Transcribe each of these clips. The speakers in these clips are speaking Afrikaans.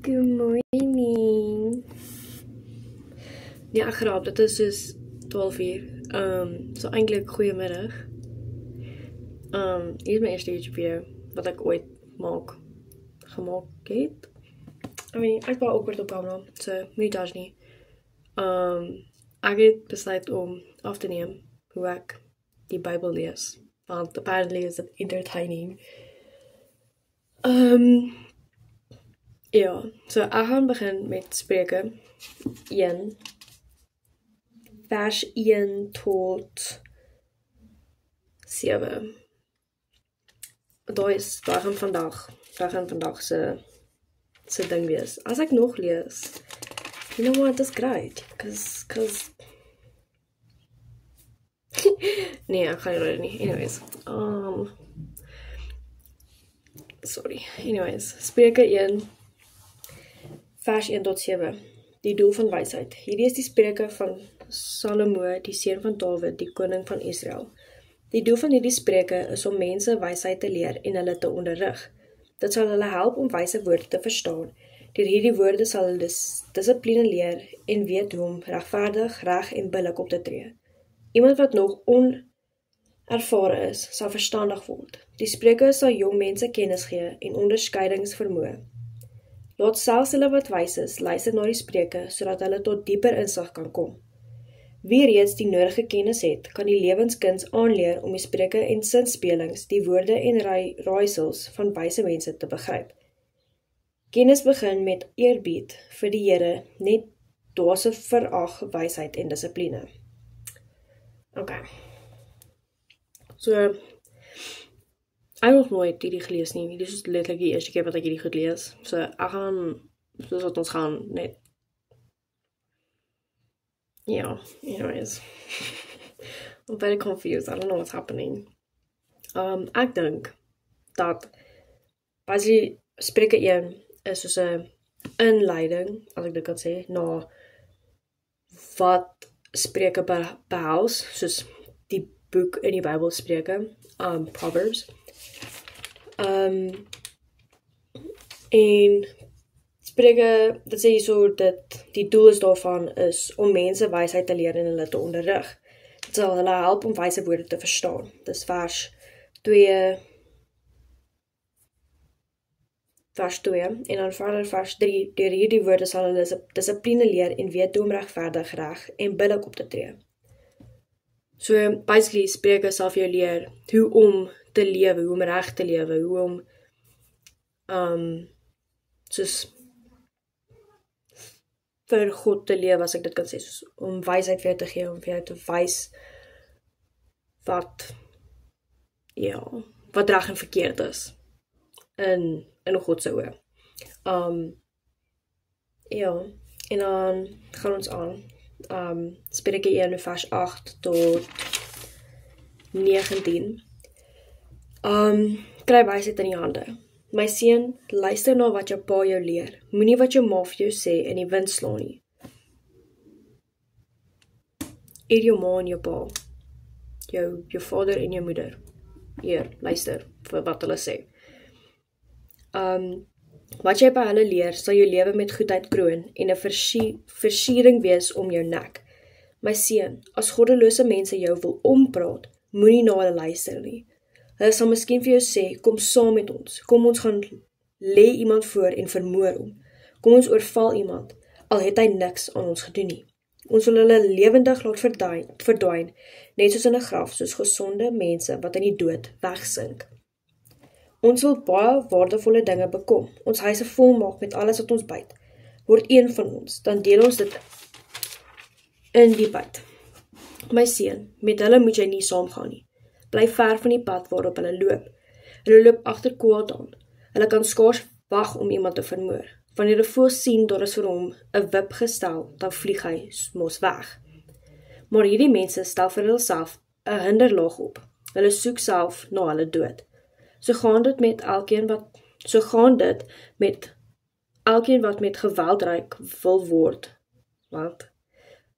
Good morning. Ja, ek graap, dit is soos 12 uur. So eintlik goeiemiddag. Hier is my eerste YouTube video wat ek ooit gemaak het. Ek was awkward op camera, so moenie judge nie. Ek het besluit om af te neem hoe ek die Bybel lees, want apparently is it entertaining. Ja, so ek gaan begin met Spreuke 1, vers 1 tot 7. Daar gaan vandag se ding wees. As ek nog lees, you know what, that's great, cause nee, ek gaan nie. Anyways, Spreuke 1, vers 1 tot 7. Die doel van wysheid. Hierdie is die spreuke van Salomo, die seun van Dawid, die koning van Israel. Die doel van hierdie spreuke is om mense wysheid te leer en hulle te onderrig. Dit sal hulle help om wyse woorde te verstaan. Deur hierdie woorde sal hulle dissipline leer en weet hoe om regverdig, reg en billik op te tree. Iemand wat nog onervare is, sal verstandig word. Die spreuke sal jong mense kennis gee en onderskeidingsvermoë. Laat selfs hulle wat wys is, luister na die spreuke, sodat hulle tot dieper insig kan kom. Wie reeds die nodige kennis het, kan die lewenskuns aanleer om die spreuke en sinspelings, die woorde en raaisels van wyse mense te begryp. Kennis begin met eerbied vir die Here, net dwaase verag wysheid en dissipline. Okay. So, ek het nog nooit hierdie gelees nie. Dit is letterlik die eerste keer wat ek hierdie goed lees. So, ek gaan, soos wat ons gaan, net. Yeah, anyways. I'm very confused. I don't know what's happening. Ek dink dat basically Spreuke 1 is soos 'n inleiding, as ek dit kan sê, na wat Spreuke behels, soos die boek in die Bybel Spreuke, Proverbs. En Spreuke, dit sê so dat die doel is daarvan is om mense wysheid te leer en hulle te onderrig. Dit sal hulle help om wyse woorde te verstaan. Dis vers 2 en dan verder vers 3. Deur hierdie woorde sal hulle dissipline leer en weet hoe om regverdig, reg en billik op te tree. So basically Spreuke sal vir jou leer hoe om te lewe, hoe om reg te lewe, hoe om soos vir God te lewe, as ek dit kan sê, soos om wysheid vir jou te gee, om vir jou te wys wat reg en verkeerd is in God se oë. En dan gaan ons aan Spreuke 1 vers 8 tot 19. Kry wysheid in die hande. My seun, luister na wat jou pa jou leer. Moenie wat jou ma vir jou sê in die wind slaan nie. Eer jou ma en jou pa, jou vader en jou moeder. Eer, luister vir wat hulle sê. Wat jy by hulle leer, sal jou lewe met goedheid kroon en 'n versiering wees om jou nek. My seun, as goddelose mense jou wil ompraat, moenie na hulle luister nie. Hulle sal miskien vir jou sê, kom saam met ons, kom ons gaan lê iemand voor en vermoor hom. Kom ons oorval iemand, al het hy niks aan ons gedoen nie. Ons wil hulle lewendig laat verdwyn, net soos in 'n graf, soos gesonde mense wat in die dood wegsink. Ons wil baie waardevolle dinge bekom, ons huise vol maak met alles wat ons byt. Word een van ons, dan deel ons dit in die byt. My seun, met hulle moet jy nie saamgaan nie. Bly ver van die pad waarop hulle loop. Hulle loop agter kwaad aan. Hulle kan skaars wag om iemand te vermoor. Wanneer 'n voël sien daar is vir hom 'n wip gestel, dan vlieg hy mos weg. Maar hierdie mense stel vir hulself 'n hinderlaag op. Hulle soek self na hulle dood. So gaan dit met elkeen wat met geweldryk wil word.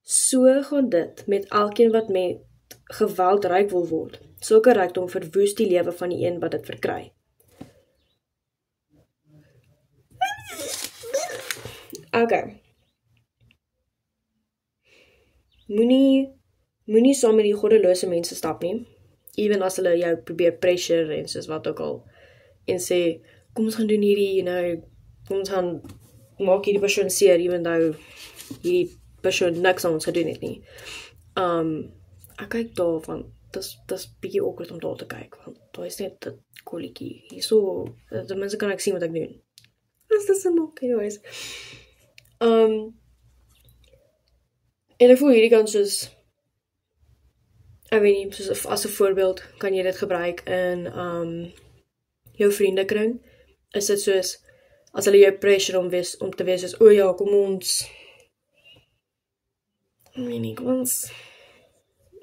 So gaan dit met elkeen wat met geweldryk wil word. Sulke rykdom verwoes die lewe van die een wat dit verkry. Okay. Moenie saam met die goddelose mense stap nie. Even as hulle jou probeer pressure en soos wat ook al. En sê, kom ons gaan doen hierdie, kom ons gaan maak hierdie persoon seer, even though hierdie persoon niks aan ons gedoen het nie. Ek kyk daar van, dis bietjie awkward om daar te kyk, want daar is net 'n kolletjie. Hierso, ten minste kan ek sien wat ek doen. Dis te simpel, anyways. En ek voel hierdie kant soos, ek weet nie, soos as 'n voorbeeld, kan jy dit gebruik in jou vriendekring. Is dit soos, as hulle jou pressure om te wees soos, o ja, kom ons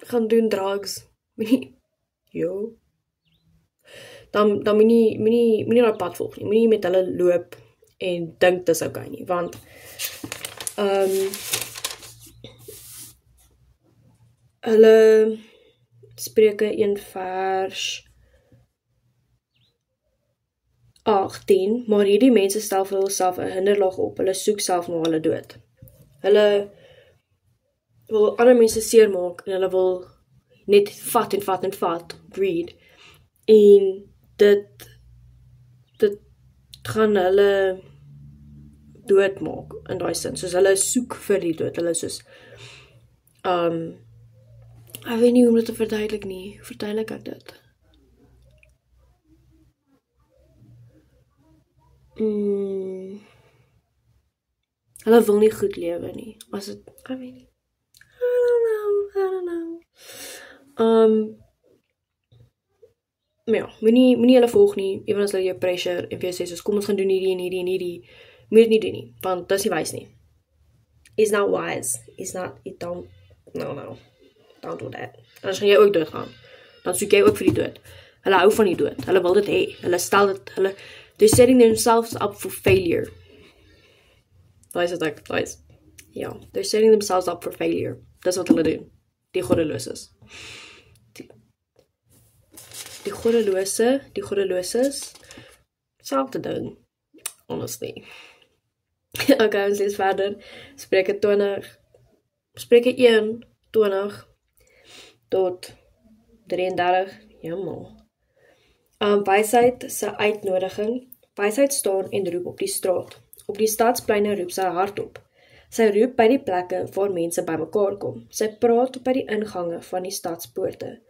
gaan doen drugs. Jo. Dan moenie daai pad volg nie. Moenie met hulle loop en dink dis okay nie, want hulle Spreuke 1 vers 18, maar hierdie mense stel vir hulself 'n hinderlaag op, hulle soek self na hulle dood. Hulle wil ander mense seermaak en hulle wil net vat, greed. En dit gaan hulle doodmaak in daai sin. Soos hulle soek vir die dood. Hulle soos ek weet nie hoe om dit te verduidelik nie. Verduidelik ek dit? Hulle wil nie goed lewe nie. As dit, ek weet nie. I don't know. Maar ja, moenie hulle volg nie, even as hulle jou pressure, en vir jou sê, soos, kom ons gaan doen hierdie en hierdie en hierdie, moet dit nie doen nie, want dis nie wys nie. It's not wise. Don't do that. Anders gaan jy ook doodgaan. Dan soek jy ook vir die dood. Hulle hou van die dood. Hulle wil dit hê. Hulle stel dit, they're setting themselves up for failure. They're setting themselves up for failure. Dis wat hulle doen. Die goddeloses. Die goddeloses, selfde ding, honestly. Okay, ons lees verder. Spreuke 1, 20 tot 33, jammer. Wysheid se uitnodiging. Wysheid staan en roep op die straat. Op die stadspleine roep sy hardop. Sy roep by die plekke waar mense bymekaar kom. Sy praat by die ingange van die stadspoorte.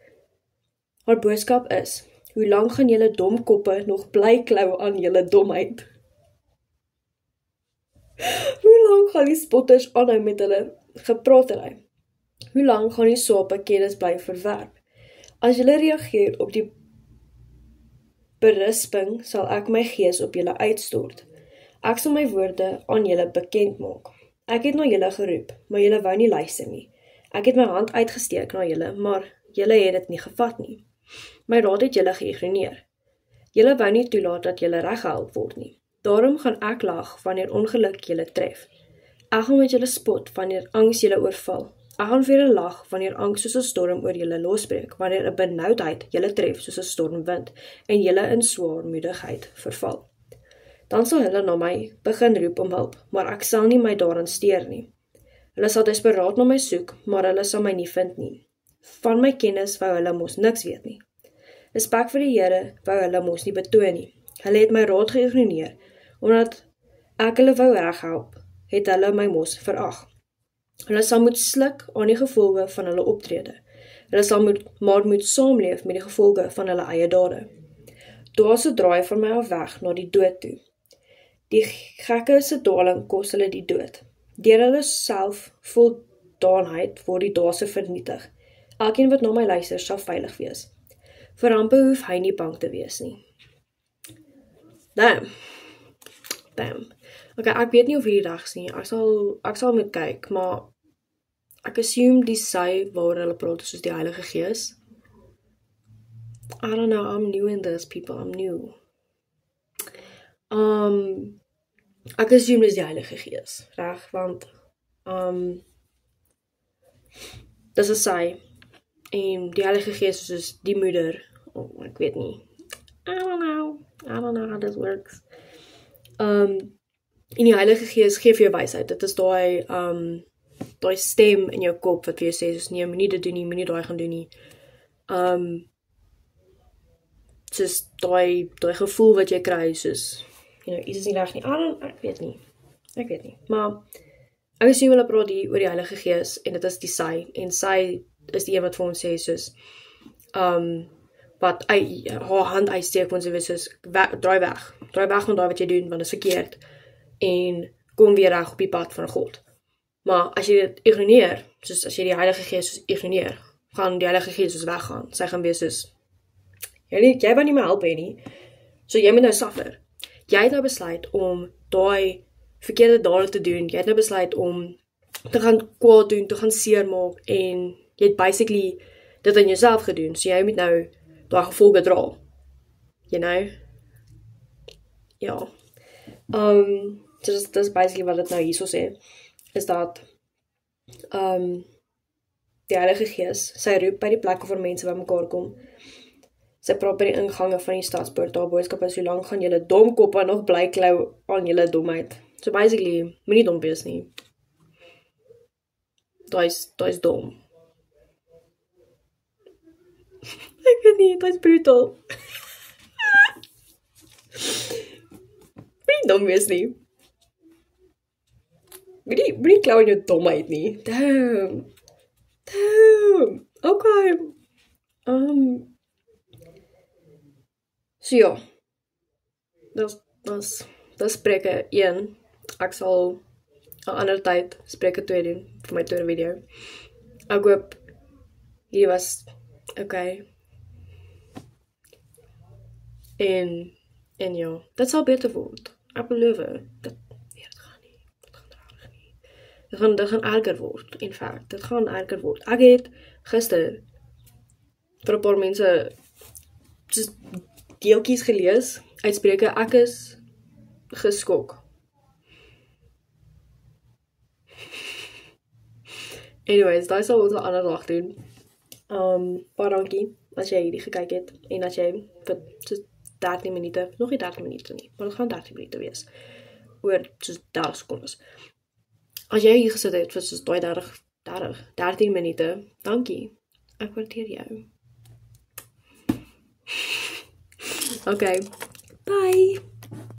Haar boodskap is, hoe lank gaan julle domkoppe nog bly klou aan julle domheid? Hoe lank gaan die spotters aanhou met hulle gepratery? Hoe lank gaan die sape kennis bly verwerp? As julle reageer op die berisping, sal ek my gees op julle uitstort. Ek sal my woorde aan julle bekend maak. Ek het na julle geroep, maar julle wou nie luister nie. Ek het my hand uitgesteek na julle, maar julle het dit nie gevat nie. My raad het julle geïgnoreer. Julle wou nie toelaat dat julle reggehelp word nie. Daarom gaan ek lag wanneer ongeluk julle tref. Ek gaan met julle spot wanneer angs julle oorval. Ek gaan vir julle lag wanneer angs soos 'n storm oor julle losbreek, wanneer 'n benoudheid julle tref soos 'n stormwind en julle in swaarmoedigheid verval. Dan sal hulle na my begin roep om hulp, maar ek sal nie my daaraan steur nie. Hulle sal desperaat na my soek, maar hulle sal my nie vind nie. Van my kennis wou hulle mos niks weet nie. Respek vir die Here wou hulle mos nie betoon nie. Hulle het my raad geïgnoreer, omdat ek hulle wou reghelp, het hulle my mos verag. Hulle sal moet sluk aan die gevolge van hulle optrede. Hulle sal moet saamleef met die gevolge van hulle eie dade. Dwaase draai van my af weg na die dood toe. Die gekke se dwaling kos hulle die dood. Deur hulle self voldaanheid word die dwaase vernietig. Elkeen wat na my luister sal veilig wees. Vir amper hoef hy nie bang te wees nie. Damn. Okay, ek weet nie of hierdie dag sien. Ek sal moet kyk, maar ek assume die sy waar hulle praat soos die Heilige Gees. I don't know, I'm new in this, people, I'm new. Ek assume dis die Heilige Gees, reg, want dis 'n sy, en die Heilige Gees is die moeder, ek weet nie, I don't know how this works. En die Heilige Gees gee vir jou wysheid. Dit is daai stem in jou kop wat vir jou sê, soos nee, moenie dit doen nie, moenie daai gaan doen nie. Soos daai gevoel wat jy kry, soos, iets is nie reg nie. Ek weet nie. Maar, ek sien hulle praat hier oor die Heilige Gees, en dit is die sy, en sy is die een wat vir ons sê, soos, wat haar hand uitsteek, want sy weet soos, draai weg van daai wat jy doen, want dit is verkeerd, en kom weer reg op die pad van God. Maar as jy dit ignoreer, soos as jy die Heilige Gees soos ignoreer, gaan die Heilige Gees soos weggaan. Sy gaan wees soos, jy wil nie meer help hê nie, so jy moet nou suffer. Jy het nou besluit om daai verkeerde dade te doen, jy het nou besluit om te gaan kwaad doen, te gaan seermaak, en jy het basically dit aan jouself gedoen, so jy moet nou daai gevolge dra. Ja. So dis basically wat dit nou hierso sê, is dat die Heilige Gees, sy roep by die plekke waar mense by mekaar kom, sy praat by die ingange van die stadspoort, daar boodskap is, hoe lang gaan julle domkoppe nog bly klou aan julle domheid. So basically, moenie dom wees nie. Daai is dom. Ek weet nie, daai is brutal. Moenie dom wees nie. Moenie klou aan jou domheid nie. Damn. Okay. So ja. Dis Spreuke 1. Ek sal 'n ander tyd Spreuke 2 doen vir my tweede video. Ek hoop hier was okay. En ja, dit sal beter word. Ek beloof dit. Dit gaan erger word, in fact. Dit gaan erger word. Ek het gister vir 'n paar mense just deeltjies gelees uit Spreuke. Ek is geskok. Anyways, daai sal ons 'n ander dag doen. Baie dankie as jy hierdie gekyk het en as jy vir soos 13 minute, nog nie 13 minute nie, maar dit gaan 13 minute wees. Oor soos 30 sekondes. As jy hier gesit het vir soos 13 minute, dankie. Ek waardeer jou. Okay. Bye.